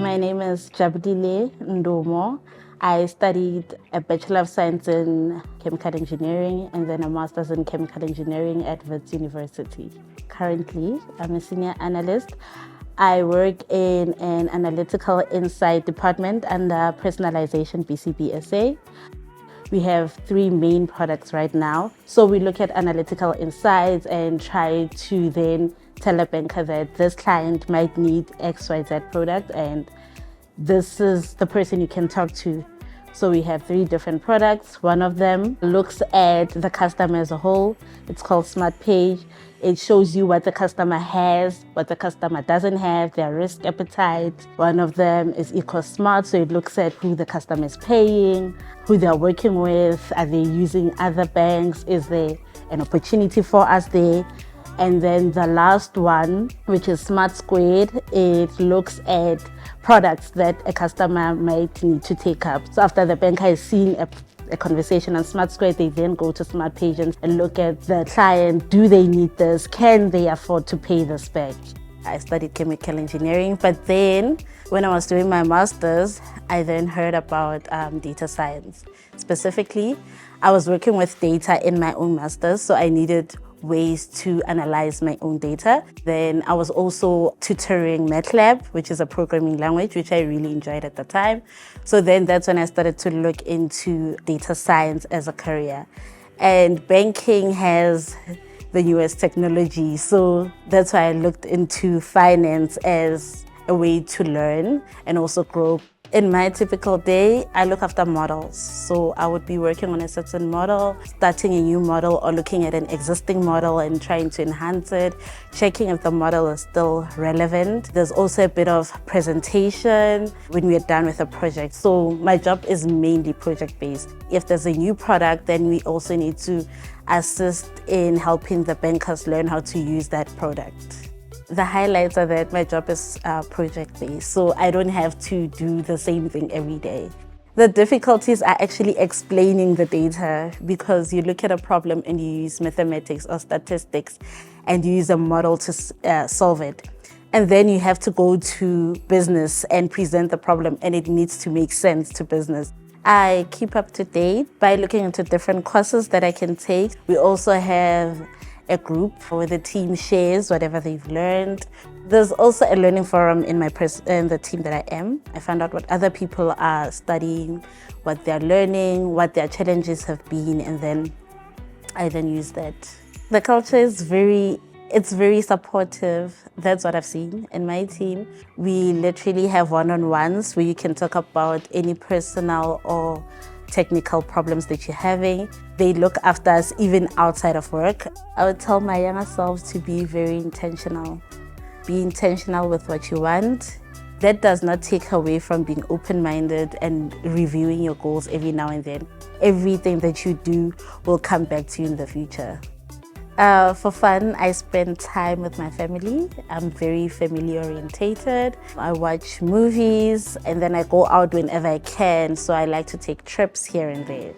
My name is Jabulile Ndumo. I studied a Bachelor of Science in Chemical Engineering and then a Master's in Chemical Engineering at Wits University. Currently, I'm a senior analyst. I work in an analytical insight department under personalization BCBSA. We have 3 main products right now. So we look at analytical insights and try to then tell a banker that this client might need XYZ product and this is the person you can talk to. So we have 3 different products. One of them looks at the customer as a whole. It's called Smart Page. It shows you what the customer has, what the customer doesn't have, their risk appetite. One of them is EcoSmart, so it looks at who the customer is paying, who they're working with, are they using other banks, is there an opportunity for us there? And then the last one, which is Smart Squared, it looks at products that a customer might need to take up. So after the banker has seen a conversation on Smart Squared, they then go to Smart Page and look at the client. Do they need this? Can they afford to pay this back? I studied chemical engineering, but then when I was doing my master's, I then heard about data science. Specifically, I was working with data in my own master's, so I needed ways to analyze my own data. Then I was also tutoring MATLAB, which is a programming language, which I really enjoyed at the time. So then that's when I started to look into data science as a career. And banking has the newest technology, so that's why I looked into finance as a way to learn and also grow. In my typical day, I look after models. So I would be working on a certain model, starting a new model or looking at an existing model and trying to enhance it, checking if the model is still relevant. There's also a bit of presentation when we're done with a project. So my job is mainly project-based. If there's a new product, then we also need to assist in helping the bankers learn how to use that product. The highlights are that my job is project-based, so I don't have to do the same thing every day. The difficulties are actually explaining the data, because you look at a problem and you use mathematics or statistics and you use a model to solve it. And then you have to go to business and present the problem, and it needs to make sense to business. I keep up to date by looking into different courses that I can take. We also have a group where the team shares whatever they've learned. There's also a learning forum in the team that I am. I find out what other people are studying, what they're learning, what their challenges have been, and then I then use that. The culture is very supportive. That's what I've seen in my team. We literally have one-on-ones where you can talk about any personal or technical problems that you're having. They look after us even outside of work. I would tell my younger self to be very intentional. Be intentional with what you want. That does not take away from being open-minded and reviewing your goals every now and then. Everything that you do will come back to you in the future. For fun, I spend time with my family. I'm very family orientated. I watch movies and then I go out whenever I can, so I like to take trips here and there.